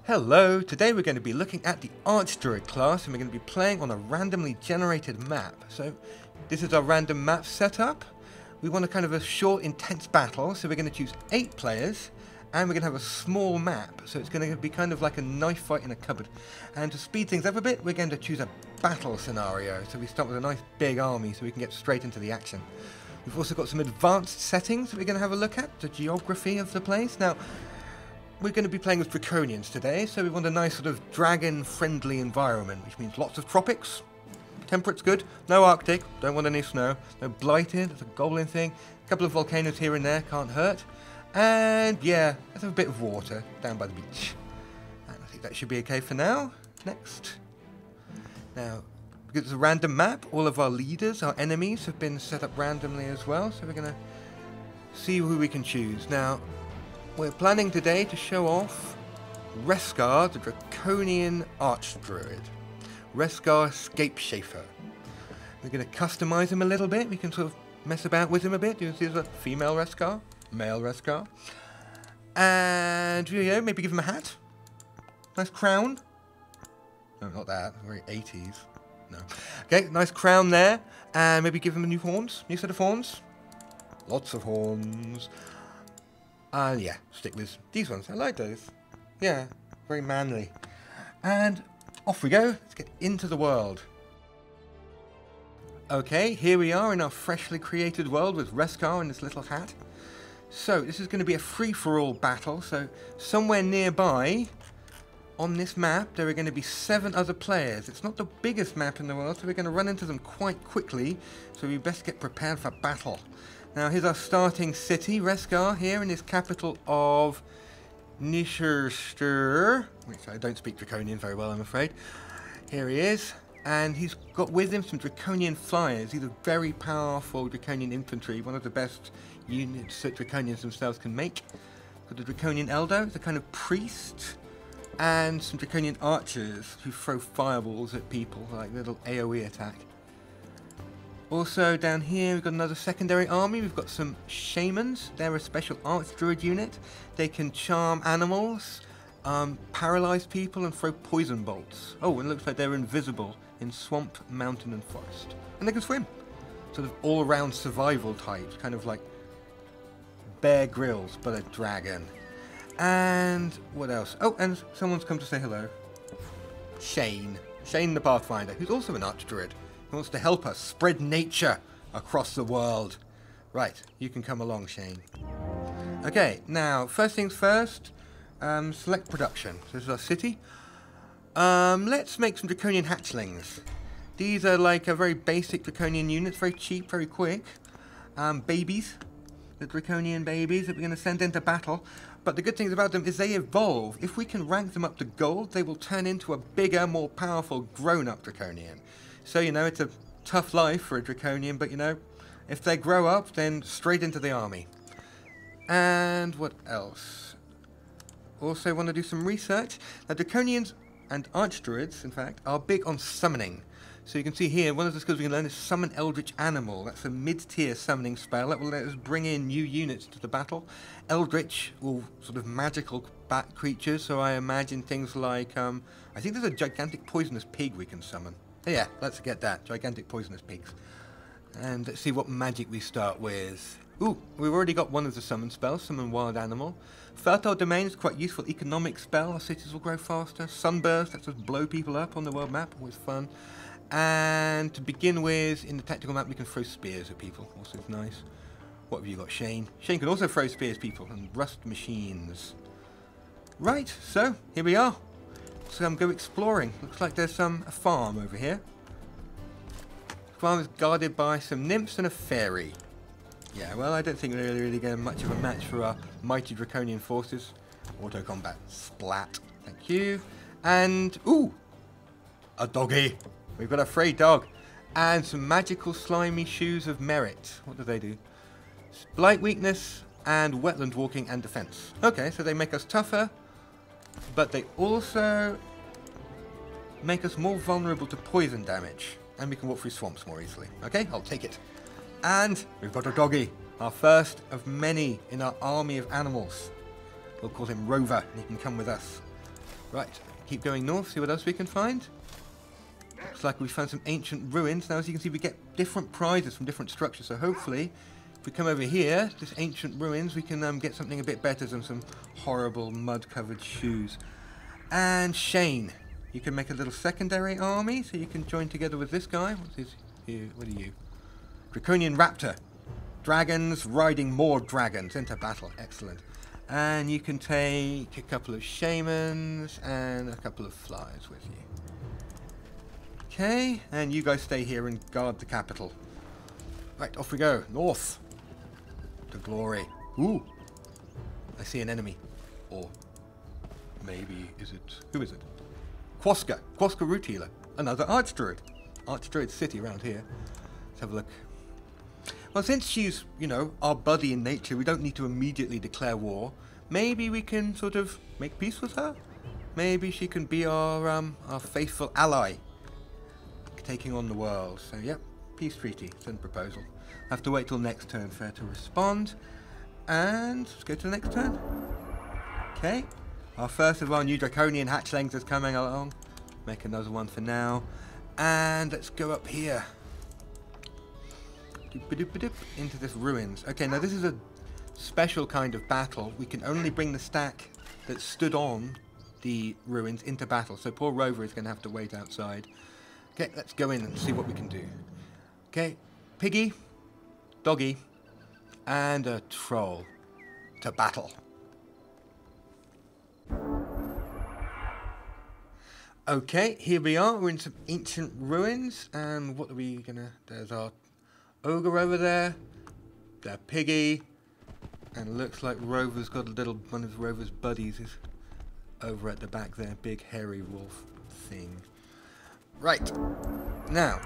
Hello, today we're going to be looking at the Archdruid class and we're going to be playing on a randomly generated map. So this is our random map setup. We want a kind of a short, intense battle, so we're going to choose 8 players and we're going to have a small map. So it's going to be kind of like a knife fight in a cupboard. And to speed things up a bit, we're going to choose a battle scenario. So we start with a nice big army so we can get straight into the action. We've also got some advanced settings that we're going to have a look at, the geography of the place. Now, we're going to be playing with Draconians today, so we want a nice sort of dragon-friendly environment, which means lots of tropics. Temperate's good. No Arctic, don't want any snow. No Blighted, that's a goblin thing. A couple of volcanoes here and there, can't hurt. And yeah, let's have a bit of water down by the beach. And I think that should be okay for now. Next. Now, because it's a random map, all of our leaders, our enemies, have been set up randomly as well, so we're going to see who we can choose. Now, we're planning today to show off Reskar, the Draconian Archdruid. Reskar Scapeshafer. We're going to customize him a little bit. We can sort of mess about with him a bit. You see there's a female Reskar, male Reskar. And, you know, maybe give him a hat. Nice crown. No, not that. Very 80s. No. Okay, nice crown there. And maybe give him a new horns. New set of horns. Lots of horns. Yeah, stick with these ones. I like those. Yeah, very manly. And off we go. Let's get into the world. Okay, here we are in our freshly created world with Reskar in this little hat. So, this is going to be a free-for-all battle. So, somewhere nearby on this map, there are going to be 7 other players. It's not the biggest map in the world, so we're going to run into them quite quickly. So, we best get prepared for battle. Now, here's our starting city, Reskar, here in his capital of Nisherster, which I don't speak Draconian very well, I'm afraid. Here he is, and he's got with him some Draconian flyers. These are very powerful Draconian infantry, one of the best units that Draconians themselves can make. Got the Draconian Elder, the kind of priest, and some Draconian archers who throw fireballs at people, like little AoE attack. Also down here we've got another secondary army. We've got some shamans. They're a special Arch-Druid unit. They can charm animals, paralyze people and throw poison bolts. Oh, and it looks like they're invisible in swamp, mountain and forest. And they can swim. Sort of all-around survival types, kind of like Bear Grylls, but a dragon. And what else? Oh, and someone's come to say hello. Shane the Pathfinder, who's also an Arch-Druid. He wants to help us spread nature across the world. Right, you can come along, Shane. Okay, now, first things first, select production. So this is our city. Let's make some Draconian hatchlings. These are like a very basic Draconian units, very cheap, very quick. Babies, the Draconian babies that we're going to send into battle. But the good things about them is they evolve. If we can rank them up to gold, they will turn into a bigger, more powerful, grown-up Draconian. So, you know, it's a tough life for a Draconian, but, you know, if they grow up, then straight into the army. And what else? Also want to do some research. Now, Draconians and Archdruids, in fact, are big on summoning. So you can see here, one of the skills we can learn is Summon Eldritch Animal. That's a mid-tier summoning spell that will let us bring in new units to the battle. Eldritch, or sort of magical bat creatures, so I imagine things like, I think there's a gigantic poisonous pig we can summon. Yeah, let's get that. Gigantic poisonous pigs. And let's see what magic we start with. Ooh, we've already got one of the summon spells, Summon Wild Animal. Fertile Domain is quite useful economic spell. Our cities will grow faster. Sunburst, lets us blow people up on the world map. Always fun. And to begin with, in the tactical map, we can throw spears at people. Also nice. What have you got, Shane? Shane can also throw spears at people and rust machines. Right, so here we are. So go exploring. Looks like there's a farm over here. The farm is guarded by some nymphs and a fairy. Yeah, well, I don't think we're really getting much of a match for our mighty Draconian forces. Auto combat. Splat. Thank you. And, ooh, a doggy. We've got a free dog. And some magical slimy shoes of merit. What do they do? Blight weakness and wetland walking and defense. Okay, so they make us tougher. But they also make us more vulnerable to poison damage. And we can walk through swamps more easily. Okay, I'll take it. And we've got a doggy. Our first of many in our army of animals. We'll call him Rover, and he can come with us. Right, keep going north, see what else we can find. Looks like we found some ancient ruins. Now, as you can see, we get different prizes from different structures. So hopefully, if we come over here, this ancient ruins, we can get something a bit better than some horrible mud-covered shoes. And Shane, you can make a little secondary army, so you can join together with this guy. What's his? What are you? Draconian Raptor. Dragons riding more dragons into battle. Excellent. And you can take a couple of shamans and a couple of flyers with you. Okay, and you guys stay here and guard the capital. Right, off we go. North. To glory. Ooh. I see an enemy. Or maybe, is it... Who is it? Quaska. Quaska Root Healer. Another Archdruid. Archdruid city around here. Let's have a look. Well, since she's, you know, our buddy in nature, we don't need to immediately declare war. Maybe we can sort of make peace with her? Maybe she can be our faithful ally. Taking on the world. So, yep, peace treaty. Send proposal. Have to wait till next turn for her to respond. And let's go to the next turn. Okay. Our first of our new draconian hatchlings is coming along. Make another one for now. And let's go up here. Into this ruins. Okay, now this is a special kind of battle. We can only bring the stack that stood on the ruins into battle. So poor Rover is going to have to wait outside. Okay, let's go in and see what we can do. Okay, Piggy, Doggy, and a Troll to battle. Okay, here we are. We're in some ancient ruins. And what are we gonna... There's our Ogre over there. Their Piggy. And looks like Rover's got a little... One of Rover's buddies is over at the back there. Big hairy wolf thing. Right, now,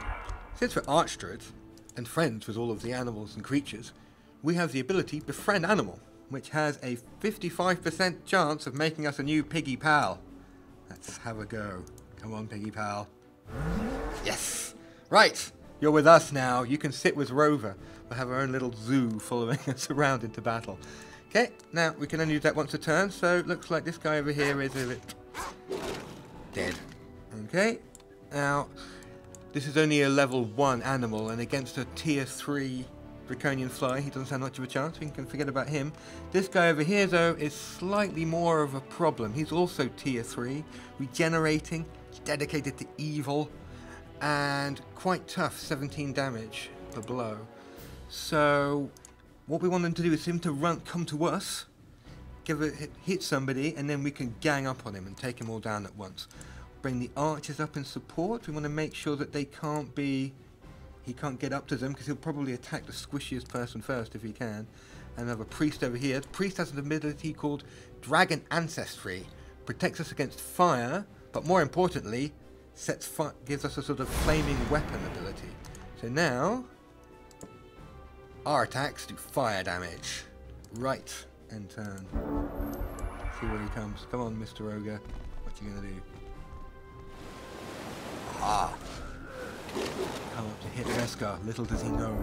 since we're Archdruids and friends with all of the animals and creatures, we have the ability Befriend Animal, which has a 55% chance of making us a new piggy pal. Let's have a go. Come on, piggy pal. Yes! Right, you're with us now. You can sit with Rover. We'll have our own little zoo following us around into battle. Okay, now we can only use that once a turn, so it looks like this guy over here is a bit dead. Okay. Now, this is only a level 1 animal, and against a tier 3 draconian fly, he doesn't stand much of a chance. We can forget about him. This guy over here, though, is slightly more of a problem. He's also tier 3, regenerating, dedicated to evil, and quite tough, 17 damage per blow. So, what we want him to do is him to come to us, hit somebody, and then we can gang up on him and take him all down at once. Bring the archers up in support. We want to make sure that he can't get up to them, because he'll probably attack the squishiest person first if he can. And have a priest over here. The priest has an ability called Dragon Ancestry. Protects us against fire, but more importantly, gives us a sort of flaming weapon ability. So now, our attacks do fire damage. Right, end turn. See where he comes. Come on, Mr. Ogre. What you gonna do? Ah! Come up to hit Reskar. Little does he know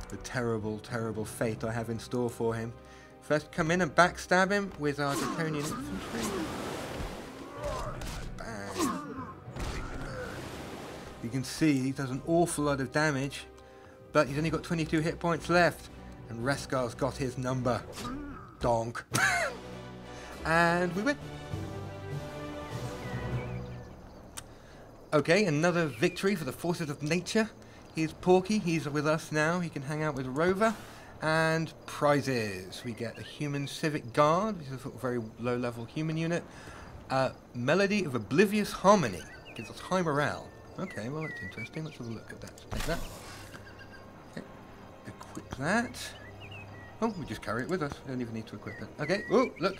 the terrible, terrible fate I have in store for him. First, come in and backstab him with our draconian infantry. Bang. You can see he does an awful lot of damage, but he's only got 22 hit points left, and Reskar's got his number. Donk. And we win. Okay, another victory for the forces of nature. Here's Porky, he's with us now. He can hang out with Rover. And prizes. We get a human civic guard, which is a very low-level human unit. Melody of Oblivious Harmony. Gives us high morale. Okay, well that's interesting. Let's have a look at that. Take that. Okay. Equip that. Oh, we just carry it with us. We don't even need to equip it. Okay, oh, look.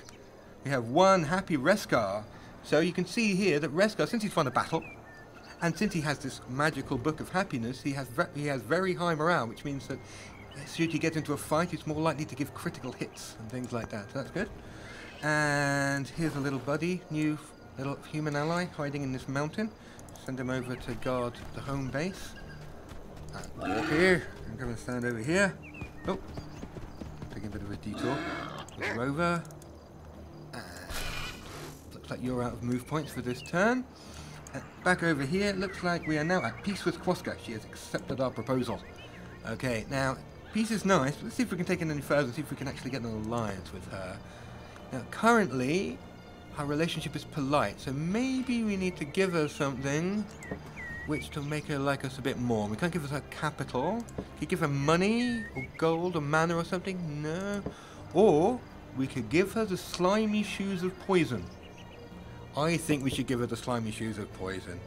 We have one happy Reskar. So you can see here that Reskar, since he's won a battle, and since he has this magical book of happiness, he has very high morale, which means that should he get into a fight, he's more likely to give critical hits and things like that. So that's good. And here's a little buddy, new little human ally hiding in this mountain. Send him over to guard the home base. And walk here. I'm going to stand over here. Oh, taking a bit of a detour. With Rover. And flip looks like you're out of move points for this turn. Back over here, it looks like we are now at peace with Quoska. She has accepted our proposal. Okay, now, peace is nice, but let's see if we can take it any further and see if we can actually get an alliance with her. Now, currently, our relationship is polite, so maybe we need to give her something which to make her like us a bit more. We can't give her capital. Can you give her money, or gold, or mana or something? No. Or, we could give her the slimy shoes of poison. I think we should give her the slimy shoes of poison.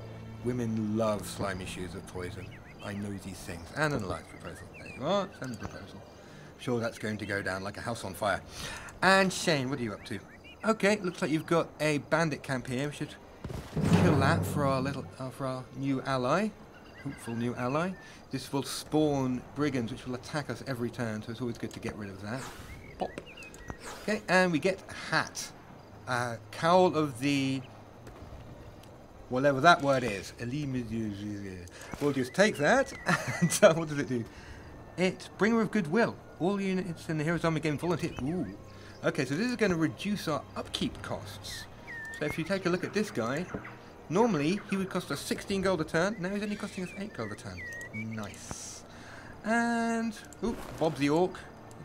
Women love slimy shoes of poison. I know these things. And an alliance proposal. There you are. Send a proposal. Sure, that's going to go down like a house on fire. And Shane, what are you up to? Okay, looks like you've got a bandit camp here. We should kill that for our new ally. Hopeful new ally. This will spawn brigands which will attack us every turn, so it's always good to get rid of that. Pop. Okay, and we get a hat. Cowl of the... whatever that word is. We'll just take that, and what does it do? It's Bringer of Goodwill. All units in the Heroes Army game volunteer. Ooh. Okay, so this is going to reduce our upkeep costs. So if you take a look at this guy, normally he would cost us 16 gold a turn. Now he's only costing us 8 gold a turn. Nice. And, ooh, Bob the Orc.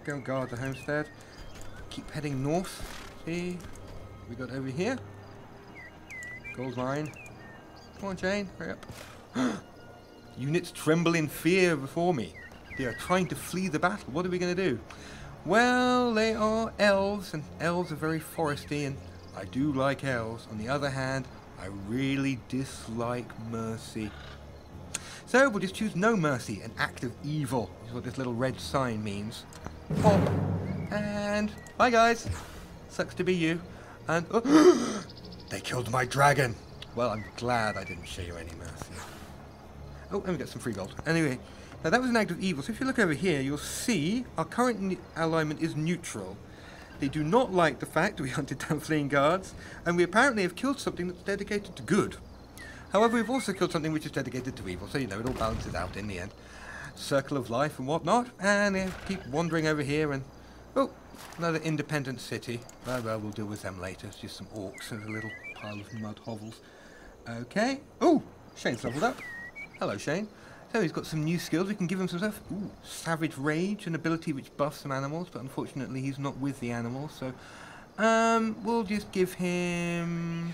Go and guard the homestead. Keep heading north. See? We got over here. Gold mine. Come on, Jane, hurry up. Units tremble in fear before me. They are trying to flee the battle. What are we going to do? Well, they are elves, and elves are very foresty, and I do like elves. On the other hand, I really dislike mercy. So we'll just choose no mercy, an act of evil, is what this little red sign means. Pop. And bye, guys. Sucks to be you. And they killed my dragon. Well, I'm glad I didn't show you any mercy. Oh, and we got some free gold. Anyway, now that was an act of evil. So if you look over here, you'll see our current alignment is neutral. They do not like the fact we hunted down fleeing guards, and we apparently have killed something that's dedicated to good. However, we've also killed something which is dedicated to evil, so you know, it all balances out in the end. Circle of life and whatnot, and keep wandering over here and... oh, another independent city. Well, we'll deal with them later. It's just some orcs and a little pile of mud hovels. Okay. Oh, Shane's leveled up. Hello, Shane. So he's got some new skills. We can give him some stuff. Ooh, Savage Rage, an ability which buffs some animals, but unfortunately he's not with the animals, so... we'll just give him...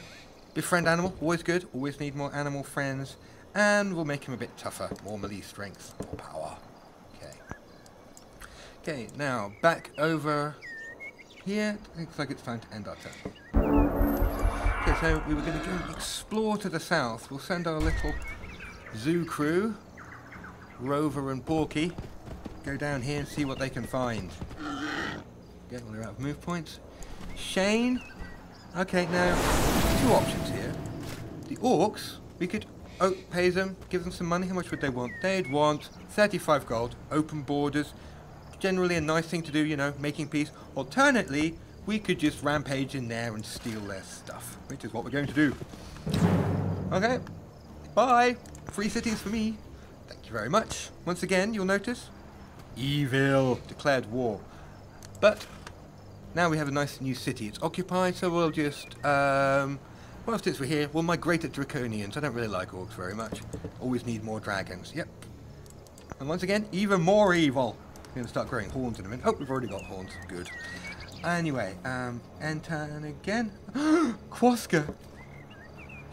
Befriend Animal. Always good. Always need more animal friends. And we'll make him a bit tougher. More melee strength. More power. Okay. Okay, now back over here. Looks like it's time to end our turn. Okay, so we were going to go and explore to the south. We'll send our little zoo crew, Rover and Porky, go down here and see what they can find. Okay, well, they're out of move points. Shane. Okay, now, two options here. The orcs, we could pay them, give them some money. How much would they want? They'd want 35 gold, open borders. Generally a nice thing to do, you know, making peace. Alternately, we could just rampage in there and steal their stuff, which is what we're going to do. Okay, bye. Free cities for me. Thank you very much. Once again, you'll notice, evil declared war. But now we have a nice new city. It's occupied, so we'll just, well, since we're here, we'll migrate at Draconians. I don't really like orcs very much. Always need more dragons. Yep. And once again, even more evil. We're going to start growing horns in a minute. Oh, we've already got horns. Good. Anyway, end turn again. Quoska!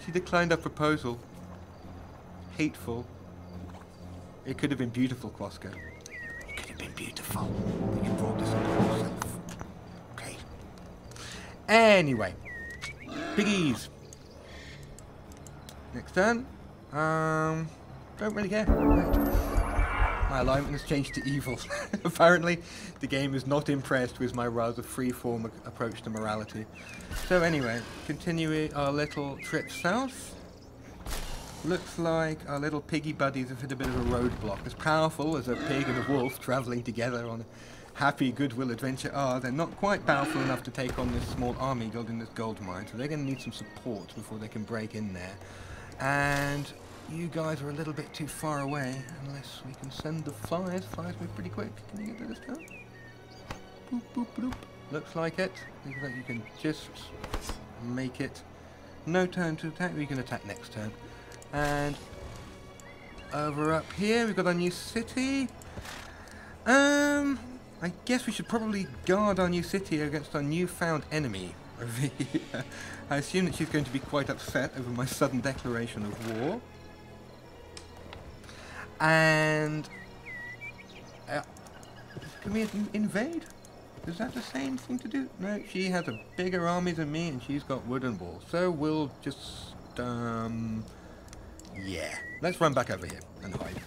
She declined our proposal. Hateful. It could have been beautiful, Quoska. It could have been beautiful. But you brought this on yourself. Okay. Anyway. Piggies. Next turn. Don't really care. Right. My alignment has changed to evil. Apparently, the game is not impressed with my rather free-form approach to morality. So anyway, continuing our little trip south. Looks like our little piggy buddies have hit a bit of a roadblock. As powerful as a pig and a wolf travelling together on a happy goodwill adventure are, they're not quite powerful enough to take on this small army building this gold mine. So they're going to need some support before they can break in there. And you guys are a little bit too far away, unless we can send the flyers. Flyers move pretty quick. Can you get to this town? Boop, boop, boop. Looks like it. Looks like you can just make it No turn to attack. We can attack next turn. And over up here, we've got our new city. I guess we should probably guard our new city against our newfound enemy over here. I assume that she's going to be quite upset over my sudden declaration of war. And can we invade? Is that the same thing to do? No, she has a bigger army than me and she's got wooden walls. So we'll just, yeah. Let's run back over here and hide.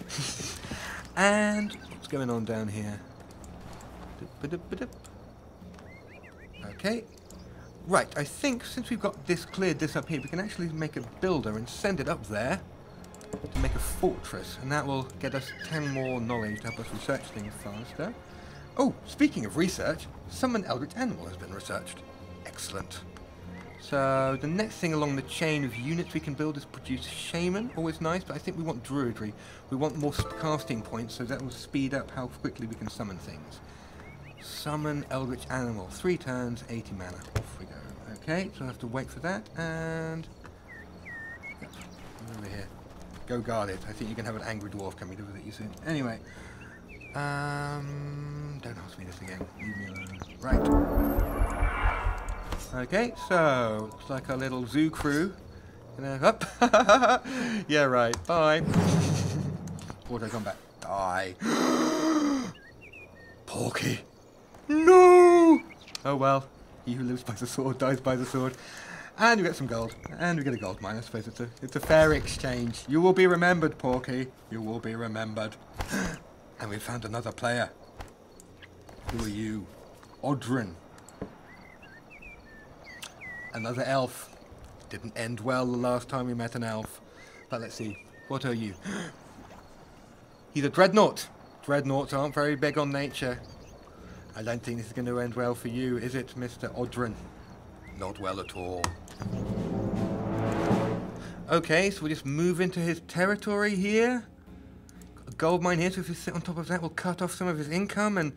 And what's going on down here? Okay. Right, I think since we've got this cleared this up here, we can actually make a builder and send it up there to make a fortress. And that will get us 10 more knowledge to help us research things faster. Oh, speaking of research, summon eldritch animal has been researched. Excellent. So the next thing along the chain of units we can build is produce shaman. Always nice, but I think we want druidry. We want more casting points, so that will speed up how quickly we can summon things. Summon eldritch animal. 3 turns, 80 mana. Off we go. Okay, so I have to wait for that, and over here. Go guard it. I think you can have an angry dwarf coming to visit you soon. Anyway. Don't ask me this again. Leave me alone. Right. Okay, so looks like our little zoo crew. Up. Yeah, right. Bye. Auto combat. Die. Porky. No. Oh well. He who lives by the sword dies by the sword. And we get some gold. And we get a gold mine. I suppose it's a fair exchange. You will be remembered, Porky. You will be remembered. And we found another player. Who are you? Odrin. Another elf. Didn't end well the last time we met an elf. But let's see. What are you? He's a dreadnought. Dreadnoughts aren't very big on nature. I don't think this is going to end well for you, is it, Mr. Odrin? Not well at all. Okay, so we'll just move into his territory here. Got a gold mine here, so if we sit on top of that, we'll cut off some of his income. And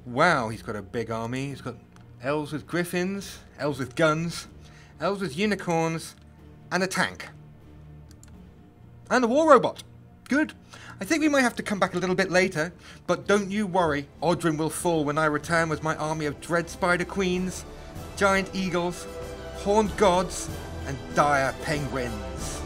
wow, he's got a big army. He's got elves with griffins, elves with guns, elves with unicorns, and a tank. And a war robot. Good. I think we might have to come back a little bit later, but don't you worry, Odrin will fall when I return with my army of dread spider queens, giant eagles, horned gods, and dire penguins.